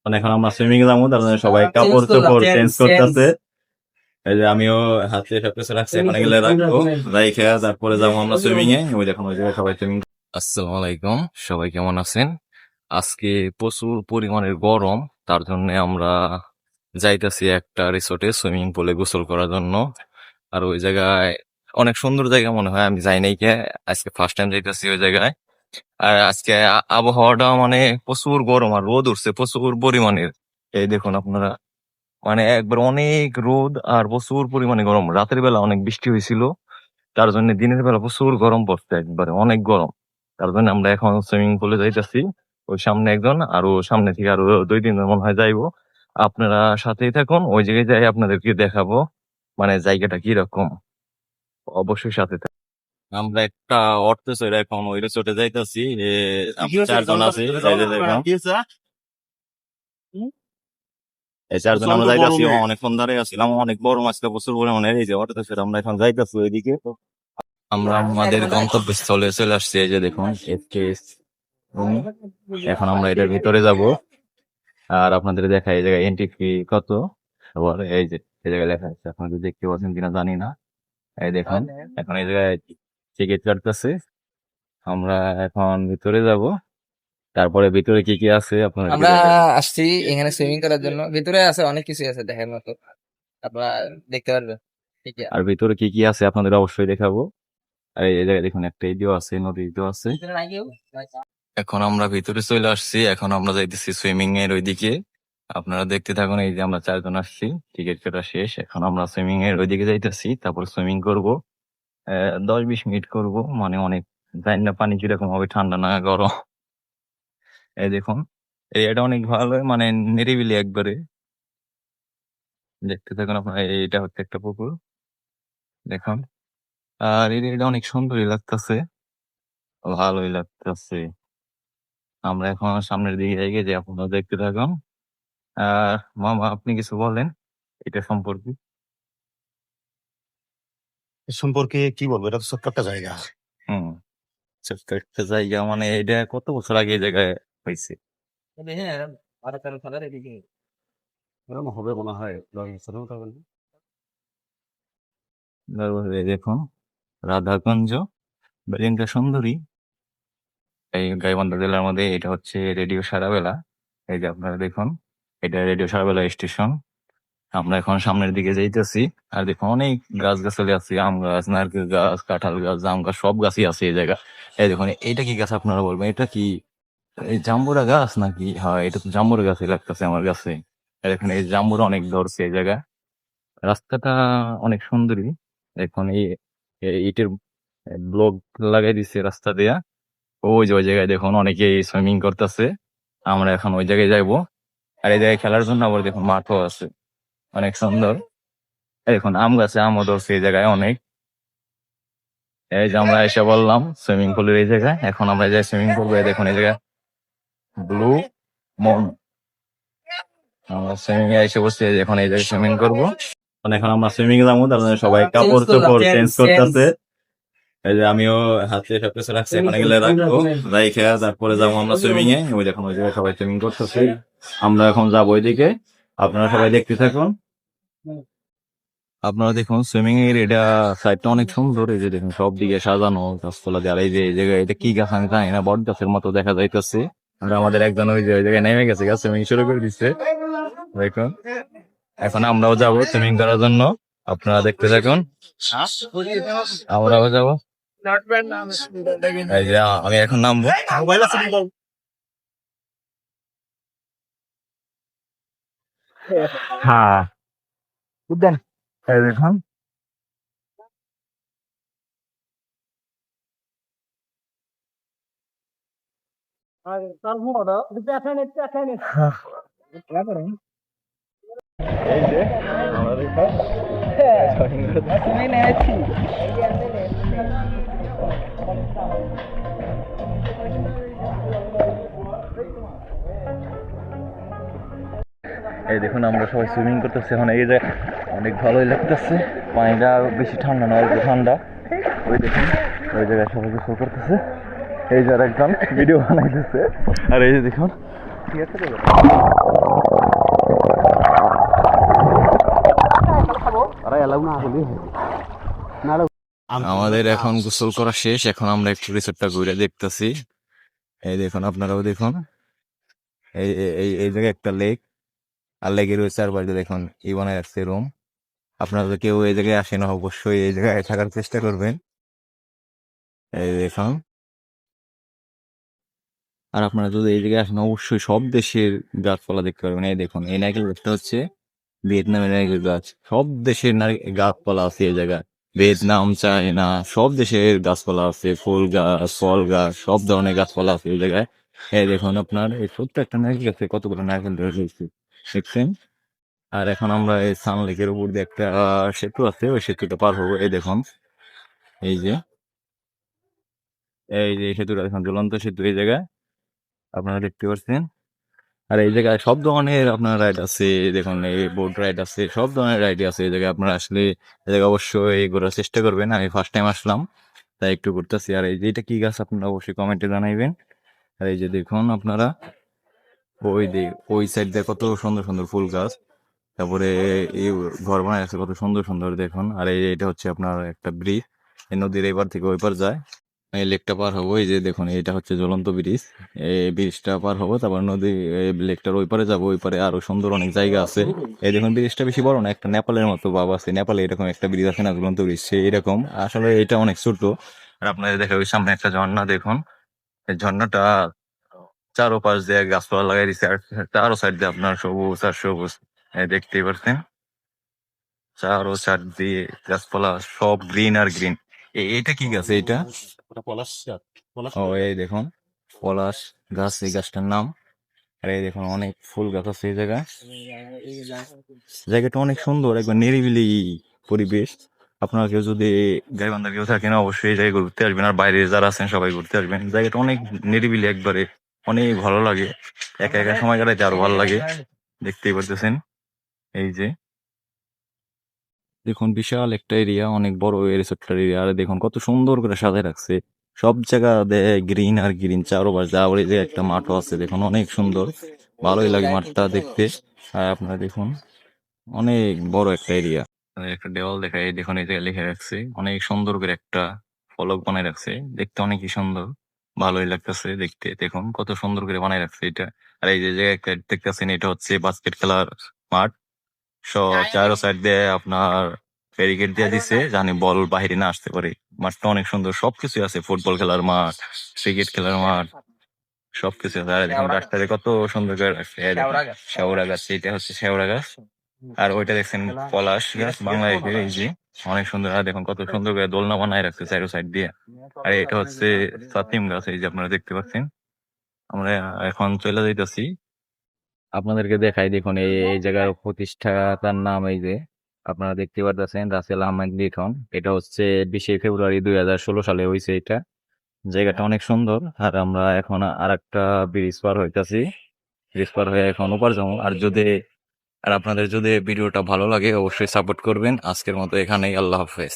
এখন আমরা সুইমিং এ যাবো, তার জন্য সবাই কাপড় চোপড় চেঞ্জ করতেছে। এই যে আমিও হাতে সবকিছু রাখছি, এখন এগুলো রাখবো, রাইখে তারপরে যাবো আমরা সুইমিং এ। ওই দেখুন ওই জায়গায় সবাই সুইমিং। আসসালামু আলাইকুম, সবাই কেমন আছেন? আজকে প্রচুর পরিমাণের গরম, তার জন্য আমরা যাইতেছি একটা রিসোর্টে সুইমিং পুলে গোসল করার জন্য। আর ওই জায়গায় অনেক সুন্দর জায়গা মনে হয়, আমি যাই নাই কে, আজকে ফার্স্ট টাইম যাইতেছি ওই জায়গায়। আর আজকে আবহাওয়াটা মানে প্রচুর গরম আর রোদ উঠছে প্রচুর পরিমাণের। এই দেখুন আপনারা, মানে একবার অনেক রোদ আর প্রচুর পরিমাণে গরম। রাতের বেলা অনেক বৃষ্টি হয়েছিল, তার জন্য দিনের বেলা প্রচুর গরম পড়ছে, একবারে অনেক গরম। তার জন্য আমরা এখন সুইমিং পুলে যাইতেছি। ওই সামনে একজন, আরো সামনে থেকে আরো 2-3 জন মনে হয় যাইবো। আপনারা সাথেই থাকুন, ওই জায়গায় যাই আপনাদেরকে দেখাবো মানে জায়গাটা কিরকম। অবশ্যই সাথে থাকুন। আমরা একটা অটো চড়ে এখন ওই রিসোর্টে যাইতেছি। 4 জন আছে, যাইতে দেখুন। এই 4 জন আমরা যাইতেছি, অনেকক্ষণ দাঁড়িয়ে আসছিলাম, অনেক বড় মাছটা প্রচুর পরিমাণে। এই যে অটোতে করে আমরা এখন যাইতেছি ওইদিকে। আমরা আমাদের গন্তব্যস্থলে চলে আসছি, এই যে দেখুন এফকেএস। এখন আমরা এটার ভিতরে যাব, আর আপনাদের দেখাই এই জায়গায় এন্ট্রি ফি কত। আবার এই যে এই জায়গায় লেখা আছে, আপনাদের দেখতে পাচ্ছেন কিনা জানি না। এই দেখুন এখন এই জায়গায় টিকিট কাটতেছে। আমরা এখন ভিতরে যাব, তারপরে ভিতরে কি কি আছে আপনারা আমরা আসছি এখানে সুইমিং করার জন্য। ভিতরে আছে অনেক কিছু আছে দেখার মতো, আপনারা দেখতে পারবেন। ঠিক আছে, আর ভিতরে কি কি আছে আপনাদের অবশ্যই দেখাবো। আর এই জায়গায় দেখুন একটা ইদিও আছে, নদী ইদিও আছে। ভিতরে নাই কেউ? এখন আমরা ভিতরে চলে আসছি, এখন আমরা যাইতেছি সুইমিং এর ওইদিকে। আপনারা দেখতে থাকুন, এই যে আমরা 4 জন আসছি, টিকিট কাটা শেষ, এখন আমরা সুইমিং এর ওইদিকে যাইতেছি, তারপর সুইমিং করব। 10-20 মিনিট করব, মানে অনেক। জানি না পানি কিরকম হবে, ঠান্ডা না গরম। এই দেখুন এটা অনেক ভালো, মানে নিরিবিলি একবারে। দেখতে থাকুন আপনারা, এইটা হচ্ছে একটা পুকুর দেখুন। আর এটা অনেক সুন্দরই লাগতেছে, ভালোই লাগতেছে। আমরা এখন সামনের দিকে এগিয়ে যাই, আপনারা দেখতে থাকুন। আর মামা আপনি কিছু বলেন এটা সম্পর্কে। এ সম্পর্কে কি বলবো? এটা তো ছোট্ট একটা জায়গা। হুম, ছোট্ট একটা জায়গা, মানে এটা কত বছর আগে এই জায়গায় হয়েছে? হ্যাঁ, আরো কারো খেলার এদিকে এরকম হবে মনে হয় 10 বছরের মতো হবে না? তারপরে এই দেখুন রাধাগঞ্জ, বিল্ডিংটা সুন্দরী। এই গাইবান্ধা জেলার মধ্যে এটা হচ্ছে রেডিও সারাবেলা। এই যে আপনারা দেখুন, এটা রেডিও সারাবেলা স্টেশন। আমরা এখন সামনের দিকে যাইতেছি। আর দেখুন অনেক গাছ গাছালি আছে, আম গাছ, নারকেল গাছ, কাঁঠাল গাছ, জাম গাছ, সব গাছই আছে এই জায়গা। এই দেখুন এটা কি গাছ আপনারা বলবেন, এটা কি এই জাম্বুরা গাছ নাকি? হ্যাঁ, এটা তো জাম্বুরা গাছই লাগতেছে আমার কাছে। এই দেখুন এই জাম্বুরা অনেক ধরছে এই জায়গা। রাস্তাটা অনেক সুন্দরী। এখন এই ইটের ব্লক লাগাই দিছে রাস্তা দেয়া। ওই যে ওই জায়গায় দেখুন অনেকেই সুইমিং করতেছে, আমরা এখন ওই জায়গায় যাইবো। আর এই জায়গায় খেলার জন্য আবার দেখুন মাঠও আছে, অনেক সুন্দর। এই দেখুন আম গাছে আমও ধরছে এই জায়গায় অনেক। এই যে আমরা এসে বললাম সুইমিং পুলের এই জায়গায়, এখন আমরা যাই সুইমিং করবো। এই দেখুন এই জায়গায় ব্লু মন, আমরা সুইমিং এ এসে বসছি, এখন এই জায়গায় সুইমিং করবো। এখন আমরা সুইমিং এ যাবো, তার জন্য সবাই কাপড় চোপড় চেঞ্জ করতেছে। এই যে আমিও হাতে সবকিছু রাখছি, এখন এগুলো রাখবো, রাইখে তারপরে যাবো আমরা সুইমিং এ। ওই দেখুন ওই জায়গায় সবাই সুইমিং করতেছে, আমরা এখন যাবো ওইদিকে। আপনারা সবাই দেখতে থাকুন। আপনারা দেখুন সুইমিং এর এটা সাইডটা অনেক সুন্দর। এই যে দেখুন সব দিকে সাজানো গাছপালা দিয়ে। আর এই যে এই জায়গায় এটা কি গাছ আমি জানি না, বট গাছের মতো দেখা যাইতেছে। আর আমাদের একজন ওই যে ওই জায়গায় নেমে গেছে, গাছ সুইমিং শুরু করে দিচ্ছে দেখুন। এখন আমরাও যাবো সুইমিং করার জন্য, আপনারা দেখতে থাকুন। আমরাও যাবো। এই যে আমি এখন নামবো। হ্যাঁ বুঝলেন, এই দেখুন এই যে আমরা দেখুন এই দেখুন আমরা সবাই সুইমিং করতেছি এখন। এই যে অনেক ভালোই লাগতেছে, পানিটা বেশি ঠান্ডা না, অল্প ঠান্ডা। ওই দেখুন ওই জায়গায় সবাই শো করতেছে, এই যে একজন ভিডিও বানাইতেছে। আর এই যে দেখুন ঠিক আছে। আমাদের এখন গোসল করা শেষ, এখন আমরা একটু রিসোর্টটা ঘুরে দেখতেছি। এই দেখুন, আপনারাও দেখুন, এই এই এই জায়গায় একটা লেক, আর লেকের ওই চারপাশে দেখুন ই বানায় রাখছে রুম। আপনারা যদি কেউ এই জায়গায় আসেন অবশ্যই এই জায়গায় থাকার চেষ্টা করবেন। এই দেখুন, আর আপনারা যদি এই জায়গায় আসেন অবশ্যই সব দেশের গাছপালা দেখতে পারবেন। এই দেখুন, এই নারকেল গাছটা হচ্ছে ভিয়েতনামের নারকেল গাছ। সব দেশের গাছপালা আছে এই জায়গায়, ভিয়েতনাম, চায়না, সব দেশের গাছপালা আছে, ফুল গাছ, ফল গাছ, সব ধরনের গাছপালা আছে এই জায়গায়। এই দেখুন, আপনার এই ছোট্ট একটা নারকেল গাছে কতগুলো নারকেল ধরে রয়েছে, দেখছেন? আর এখন আমরা এই সান লেকের উপর দিয়ে একটা সেতু আছে, ওই সেতুটা পার হবো। এই দেখুন, এই যে এই সেতুটা এখন ঝুলন্ত সেতু এই জায়গায় আপনারা দেখতে পাচ্ছেন। আর এই জায়গায় সব ধরনের আপনার রাইড আছে, দেখুন এই বোট রাইড আছে, সব ধরনের রাইডই আছে এই জায়গায়। আপনারা আসলে এই জায়গায় অবশ্যই ঘোরার চেষ্টা করবেন। আমি ফার্স্ট টাইম আসলাম, তাই একটু ঘুরতেছি। আর এই যে এটা কি গাছ আপনারা অবশ্যই কমেন্টে জানাইবেন। আর এই যে দেখুন আপনারা, ওই সাইড দিয়ে কত সুন্দর সুন্দর ফুল গাছ, তারপরে এই ঘর বানায় আছে কত সুন্দর সুন্দর দেখুন। আর এটা হচ্ছে আপনার একটা ব্রিজ, এই নদীর এপার থেকে ওই পার যায়। এই লেকটা পার হবো, এই যে দেখুন এটা হচ্ছে ঝুলন্ত ব্রিজ। এই ব্রিজটা পার হবো, তারপর নদী লেকটার ওই পারে যাবো। ওই পারে আরো সুন্দর অনেক জায়গা আছে। এই দেখুন, ব্রিজটা বেশি বড় না, একটা নেপালের মতো ভাব আছে। নেপালে এরকম একটা ব্রিজ আছে না, ঝুলন্ত ব্রিজ, এরকম। আসলে এটা অনেক ছোট। আর আপনাদের দেখা ওই সামনে একটা ঝর্ণা দেখুন, এই ঝর্ণাটা চারোপাশ দিয়ে গাছপালা লাগাই দিচ্ছে, আর চারো সাইড দিয়ে আপনার সবুজ আর সবুজ, দেখতেই পাচ্ছেন। চারো সাইড দিয়ে গাছপালা, সব গ্রিন আর গ্রিন। এটা কি গাছ এটা? ওটা পলাশ গাছ, পলাশ ও, ফুল। এই দেখুন, পলাশ গাছ এই গাছটার নাম। আর এই দেখুন অনেক ফুল গাছ আছে এই জায়গায়। জায়গাটা অনেক সুন্দর, একবার নিরিবিলি পরিবেশ। আপনারা কেউ যদি গাইবান্ধা কেউ থাকেন অবশ্যই এই জায়গায় ঘুরতে আসবেন, আর বাইরে যারা আছেন সবাই ঘুরতে আসবেন। জায়গাটা অনেক নিরিবিলি, একবারে অনেক ভালো লাগে। একা একা সময় কাটাইতে আরো ভালো লাগে। দেখতেই পারতেছেন, এই যে দেখুন বিশাল একটা এরিয়া, অনেক বড় এই রিসোর্টটার এরিয়া। আর দেখুন কত সুন্দর করে সাজায় রাখছে, সব জায়গা গ্রিন আর গ্রিন চারোপাশ। যা ওই যে একটা মাঠও আছে দেখুন, অনেক সুন্দর, ভালোই লাগে মাঠটা দেখতে। আর আপনারা দেখুন অনেক বড় একটা এরিয়া, একটা দেওয়াল দেখা, এই দেখুন এই জায়গায় লিখে রাখছে অনেক সুন্দর করে একটা ফলক বানায় রাখছে, দেখতে অনেকই সুন্দর, ভালোই লাগতেছে দেখতে। দেখুন কত সুন্দর করে বানায় রাখছে এটা। আর এই যে জায়গায় দেখতেছেন, এটা হচ্ছে বাস্কেট খেলার মাঠ। চারো সাইড দিয়ে আপনার ব্যারিকেড দিয়ে দিছে, জানি বল বাহিরে না আসতে পারে। মাঠটা অনেক সুন্দর, সবকিছু আছে, ফুটবল খেলার মাঠ, ক্রিকেট খেলার মাঠ, সবকিছু আছে। আর দেখুন রাস্তায় কত সুন্দর করে রাখছে, এই দেখুন, শেওড়া গাছ, এটা হচ্ছে শেওড়া গাছ। আর ওইটা দেখছেন পলাশ গাছ, বাংলাদেশে, এই যে অনেক সুন্দর। আর দেখুন কত সুন্দর করে দোলনা বানায় রাখছে চারো সাইড দিয়ে। আর এটা হচ্ছে সাতিম গাছ, এই যে আপনারা দেখতে পাচ্ছেন। আমরা এখন চলে যাইতেছি, আপনাদেরকে দেখাই। দেখুন এই জায়গার প্রতিষ্ঠাতার নাম, এই যে আপনারা দেখতে পাচ্ছেন, রাসেল আহমেদ লিটন। এটা হচ্ছে 20 ফেব্রুয়ারি 2016 সালে হয়েছে এটা। জায়গাটা অনেক সুন্দর। আর আমরা এখন আর একটা ব্রিজ পার হইতাছি, ব্রিজ পার হয়ে এখন ওপার যাবো। আর আপনাদের যদি ভিডিওটা ভালো লাগে অবশ্যই সাপোর্ট করবেন। আজকের মতো এখানেই, আল্লাহ হাফেজ।